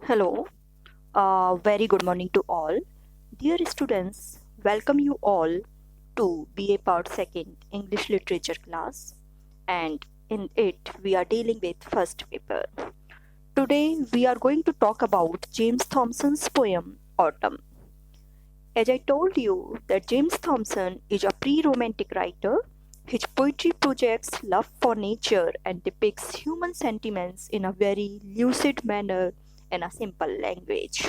Hello, very good morning to all. Dear students, welcome you all to BA Part 2 English Literature class, and in it we are dealing with first paper. Today we are going to talk about James Thomson's poem Autumn. As I told you that James Thomson is a pre-romantic writer. His poetry projects love for nature and depicts human sentiments in a very lucid manner and a simple language.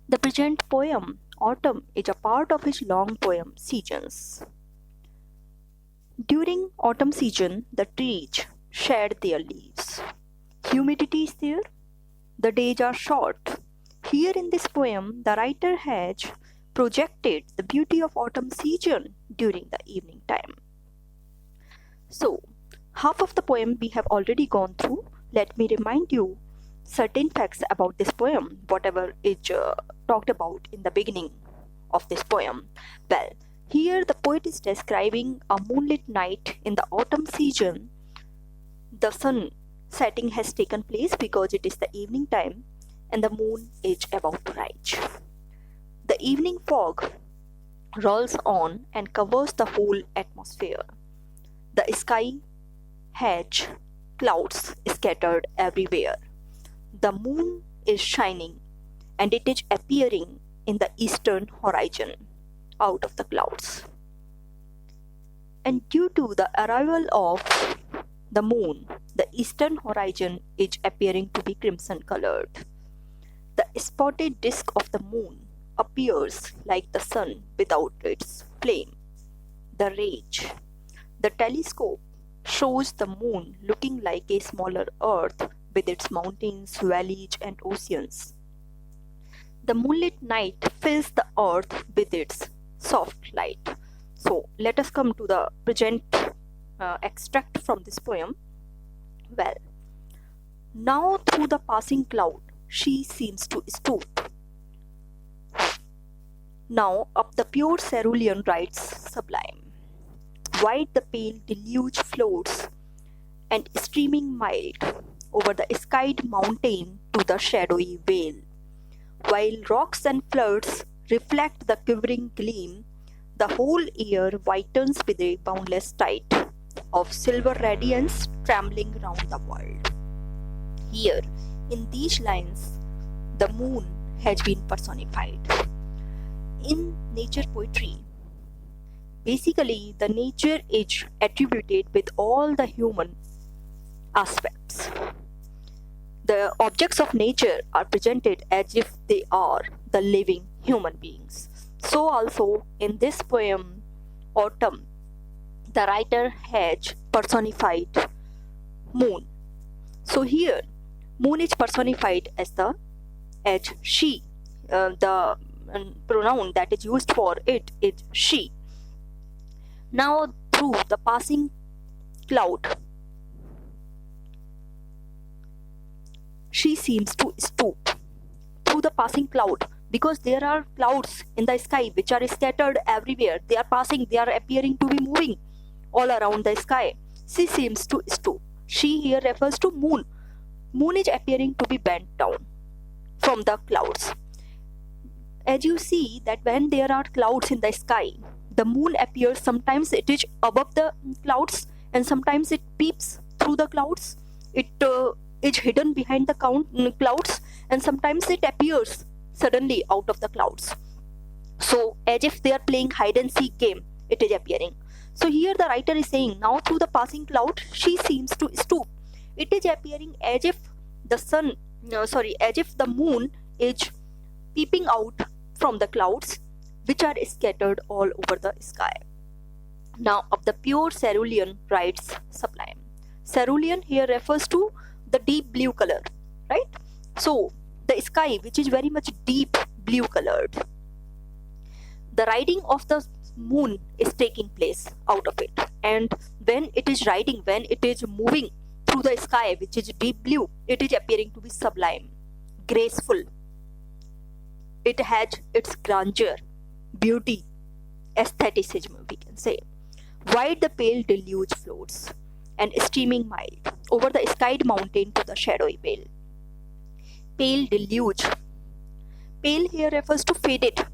The present poem, Autumn, is a part of his long poem, Seasons. During autumn season, the trees shed their leaves. Humidity is there. The days are short. Here in this poem, the writer has projected the beauty of autumn season during the evening time. So, half of the poem we have already gone through. Let me remind you certain facts about this poem, whatever is talked about in the beginning of this poem. Well, here the poet is describing a moonlit night in the autumn season. The sun setting has taken place because it is the evening time and the moon is about to rise. The evening fog rolls on and covers the whole atmosphere. The sky has clouds scattered everywhere. The moon is shining and it is appearing in the eastern horizon out of the clouds. And due to the arrival of the moon, the eastern horizon is appearing to be crimson colored. The spotted disk of the moon appears like the sun without its flame. The rage. The telescope shows the moon looking like a smaller earth with its mountains, valleys, and oceans. The moonlit night fills the earth with its soft light. So let us come to the present extract from this poem. Well, now through the passing cloud she seems to stoop. Now up the pure cerulean rides sublime. Wide the pale deluge floats and streaming mild over the skied mountain to the shadowy vale. While rocks and floods reflect the quivering gleam, the whole air whitens with a boundless tide of silver radiance trembling round the world. Here, in these lines, the moon has been personified. In nature poetry, basically the nature is attributed with all the human aspects. The objects of nature are presented as if they are the living human beings. So also in this poem, Autumn, the writer has personified moon. So here, moon is personified as she. The pronoun that is used for it is she. Now through the passing cloud, she seems to stoop. Through the passing cloud, because there are clouds in the sky which are scattered everywhere. They are passing, they are appearing to be moving all around the sky. She seems to stoop. She here refers to moon. Moon is appearing to be bent down from the clouds. As you see that when there are clouds in the sky, the moon appears, sometimes it is above the clouds and sometimes it peeps through the clouds. It is hidden behind the clouds and sometimes it appears suddenly out of the clouds. So as if they are playing hide and seek game, it is appearing. So here the writer is saying, now through the passing cloud she seems to stoop. It is appearing as if as if the moon is peeping out from the clouds which are scattered all over the sky. Now of the pure cerulean rides sublime. Cerulean here refers to the deep blue color, right? So the sky which is very much deep blue colored. The riding of the moon is taking place out of it, and when it is riding, when it is moving through the sky which is deep blue, it is appearing to be sublime, graceful. It has its grandeur, beauty, aestheticism, we can say. Wide the pale deluge floats and streaming mild over the skied mountain to the shadowy vale. Pale deluge. Pale here refers to faded,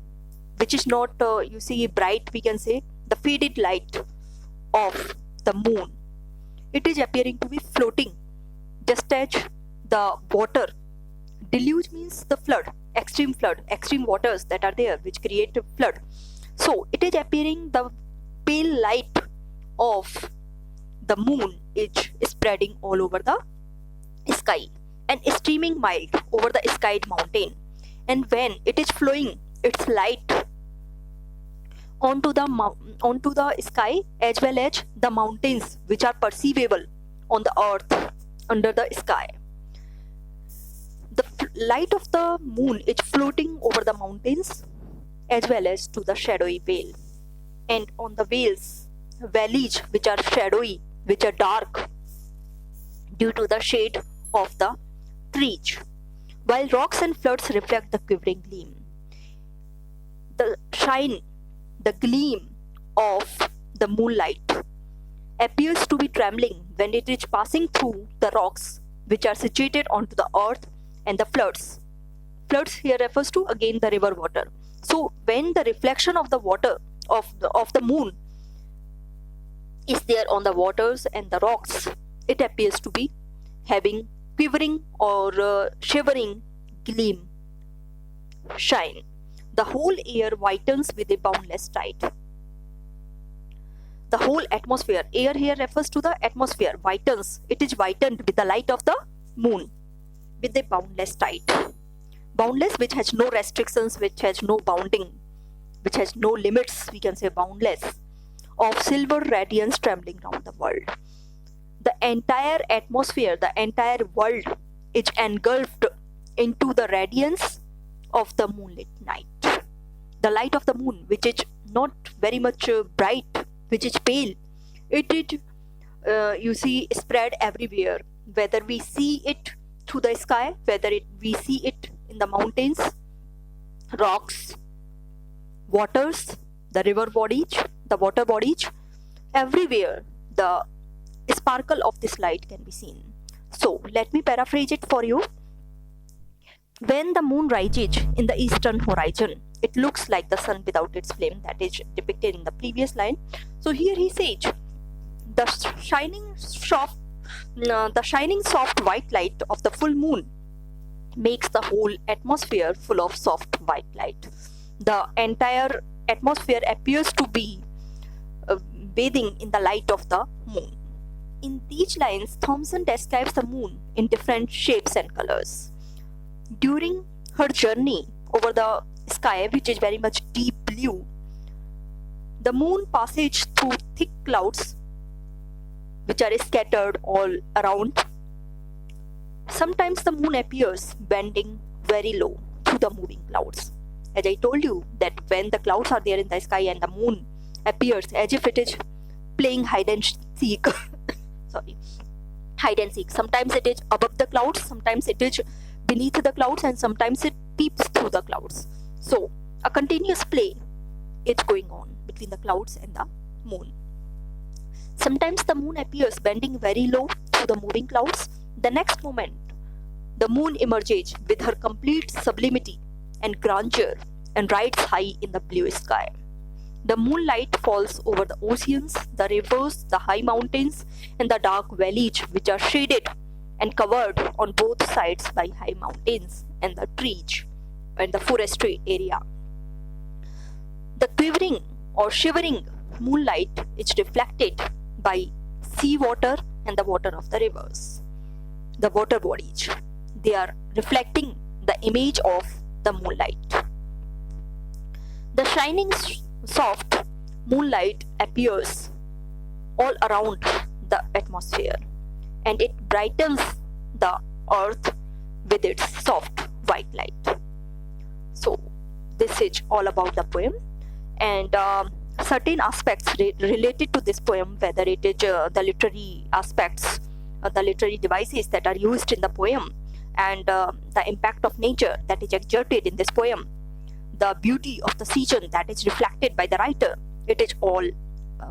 which is not, bright, we can say, the faded light of the moon. It is appearing to be floating, just as the water. Deluge means the flood, extreme waters that are there, which create a flood. So it is appearing the pale light of the moon is spreading all over the sky and streaming mild over the skied mountain. And when it is flowing its light onto the sky as well as the mountains which are perceivable on the earth under the sky. The light of the moon is floating over the mountains as well as to the shadowy vale. And on the valleys which are shadowy, which are dark due to the shade of the trees, while rocks and floods reflect the quivering gleam. The gleam of the moonlight appears to be trembling when it is passing through the rocks which are situated onto the earth, and the floods. Floods here refers to again the river water. So when the reflection of the water of the moon is there on the waters and the rocks, it appears to be having quivering or shivering gleam, shine. The whole air whitens with a boundless tide. The whole atmosphere, air here refers to the atmosphere, whitens. It is whitened with the light of the moon, with a boundless tide. Boundless, which has no restrictions, which has no bounding, which has no limits, we can say boundless, of silver radiance trembling round the world. The entire atmosphere, the entire world is engulfed into the radiance of the moonlit night. The light of the moon, which is not very much bright, which is pale, it is, spread everywhere, whether we see it through the sky, whether we see it in the mountains, rocks, waters, the river bodies, the water bodies, everywhere the sparkle of this light can be seen. So let me paraphrase it for you. When the moon rises in the eastern horizon, it looks like the sun without its flame, that is depicted in the previous line. So here he says, the shining soft white light of the full moon makes the whole atmosphere full of soft white light. The entire atmosphere appears to be bathing in the light of the moon. In these lines, Thomson describes the moon in different shapes and colors. During her journey over the sky, which is very much deep blue, the moon passes through thick clouds which are scattered all around. Sometimes the moon appears bending very low through the moving clouds. As I told you that when the clouds are there in the sky and the moon appears as if it is playing hide and seek. Hide and seek. Sometimes it is above the clouds, sometimes it is beneath the clouds, and sometimes it peeps through the clouds. So a continuous play is going on between the clouds and the moon. Sometimes the moon appears bending very low through the moving clouds. The next moment, the moon emerges with her complete sublimity and grandeur and rides high in the blue sky. The moonlight falls over the oceans, the rivers, the high mountains, and the dark valleys which are shaded and covered on both sides by high mountains and the trees and the forestry area. The quivering or shivering moonlight is reflected by sea water and the water of the rivers. The water bodies, they are reflecting the image of the moonlight. The shining soft moonlight appears all around the atmosphere, and it brightens the earth with its soft white light. So this is all about the poem, and certain aspects related to this poem, whether it is the literary aspects, the literary devices that are used in the poem, and the impact of nature that is exerted in this poem, the beauty of the season that is reflected by the writer, it is all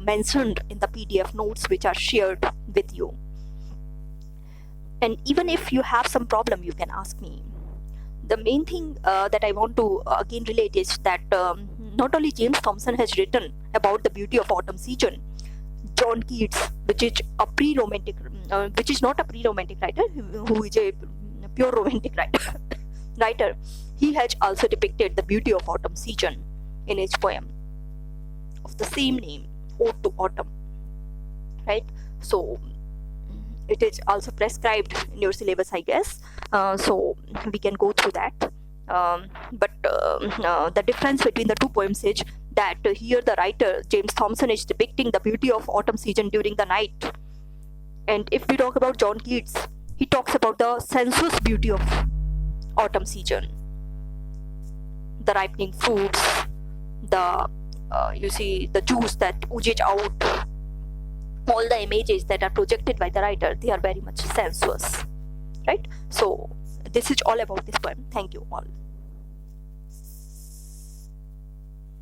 mentioned in the PDF notes which are shared with you. And even if you have some problem, you can ask me. the main thing that I want to again relate is that not only James Thompson has written about the beauty of autumn season, John Keats, which is a pre-romantic, which is not a pre-romantic writer, who is a pure romantic writer, he has also depicted the beauty of autumn season in his poem of the same name, Ode to Autumn, right? So it is also prescribed in your syllabus, I guess, so we can go through that. But the difference between the two poems is that here the writer James Thompson is depicting the beauty of autumn season during the night, and if we talk about John Keats, he talks about the sensuous beauty of autumn season, the ripening fruits, the you see the juice that oozes out, all the images that are projected by the writer, they are very much sensuous, right? So this is all about this poem. Thank you all.